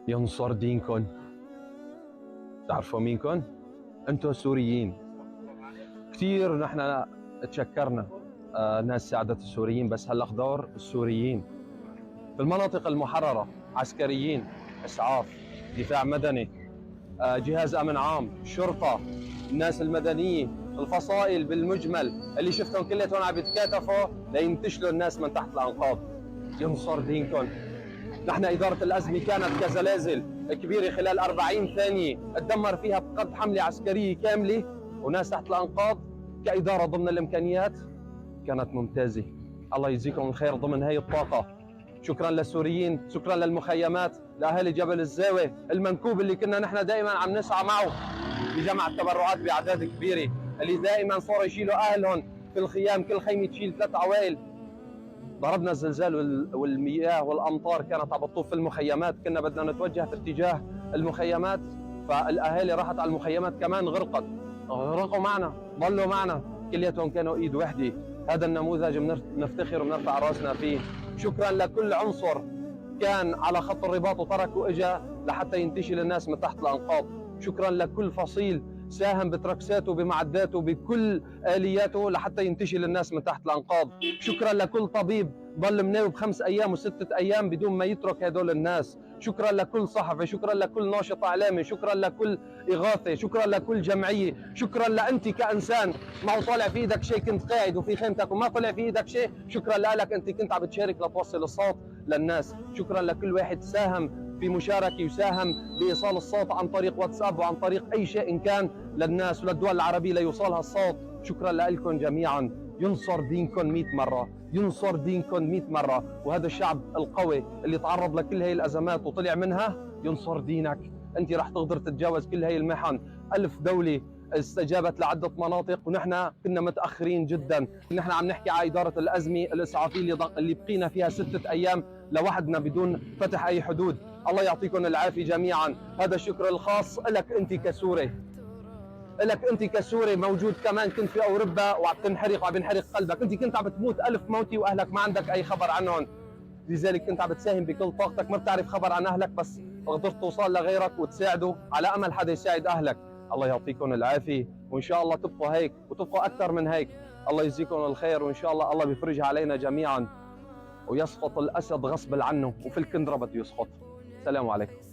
ينصر دينكم. تعرفوا مينكم؟ انتم السوريين. كثير نحن تشكرنا ناس ساعدت السوريين، بس هلا دور السوريين في المناطق المحررة، عسكريين، اسعاف، دفاع مدني، جهاز امن عام، شرطة، الناس المدنية، الفصائل بالمجمل اللي شفتهم كلياتهم عم يتكاتفوا لينتشلوا الناس من تحت الانقاض. ينصر دينكم. نحن إدارة الأزمة كانت كزلازل كبيرة خلال 40 ثانية تدمر فيها بقد حملة عسكرية كاملة وناس تحت الأنقاض. كإدارة ضمن الإمكانيات كانت ممتازة. الله يجزيكم الخير ضمن هاي الطاقة. شكرا للسوريين، شكرا للمخيمات، لأهالي جبل الزاوية المنكوب اللي كنا نحن دائما عم نسعى معه بجمع التبرعات بأعداد كبيرة، اللي دائما صاروا يشيلوا أهلهم في الخيام، كل خيمة تشيل 3 عوائل. ضربنا الزلزال والمياه والامطار كانت عم بتطوف في المخيمات، كنا بدنا نتوجه في اتجاه المخيمات، فالاهالي راحت على المخيمات كمان غرقوا معنا، ضلوا معنا، كلياتهم كانوا ايد وحده. هذا النموذج بنفتخر وبنرفع راسنا فيه. شكرا لكل عنصر كان على خط الرباط وترك واجا لحتى ينتشل الناس من تحت الانقاض. شكرا لكل فصيل ساهم بتركساته بمعداته بكل آلياته لحتى ينتشل الناس من تحت الأنقاض. شكرا لكل طبيب ضل مناوب 5 أيام و6 أيام بدون ما يترك هدول الناس. شكرا لكل صحفي، شكرا لكل ناشط إعلامي، شكرا لكل إغاثة، شكرا لكل جمعية، شكرا لأنت كإنسان ما هو طالع في إيدك شيء كنت قاعد وفي خيمتك وما طلع في إيدك شيء، شكرا لك أنت كنت عم بتشارك لتوصل الصوت للناس. شكرا لكل واحد ساهم في مشاركة يساهم بإيصال الصوت عن طريق واتساب وعن طريق أي شيء إن كان للناس وللدول العربية ليوصلها الصوت. شكرا لكم جميعا. ينصر دينكم 100 مرة، ينصر دينكم 100 مرة. وهذا الشعب القوي اللي تعرض لكل هاي الأزمات وطلع منها ينصر دينك. أنت رح تقدر تتجاوز كل هاي المحن. 1000 دولة استجابت لعدة مناطق ونحن كنا متأخرين جدا. نحن عم نحكي على إدارة الأزمة الإسعافية اللي بقينا فيها 6 أيام لوحدنا بدون فتح أي حدود. الله يعطيكم العافية جميعا. هذا الشكر الخاص لك أنت كسوري، لك أنت كسوري موجود كمان كنت في أوروبا وعم تنحرق وعم ينحرق قلبك. أنت كنت عم بتموت 1000 موتي وأهلك ما عندك أي خبر عنهم، لذلك كنت عم بتساهم بكل طاقتك، ما بتعرف خبر عن أهلك بس قدرت توصل لغيرك وتساعده على أمل حدا يساعد أهلك. الله يعطيكم العافية وإن شاء الله تبقوا هيك وتبقوا أكثر من هيك. الله يجزيكم الخير وإن شاء الله بيفرجها علينا جميعا ويسقط الأسد غصب عنه وفي الكندرة بده يسقط. السلام عليكم.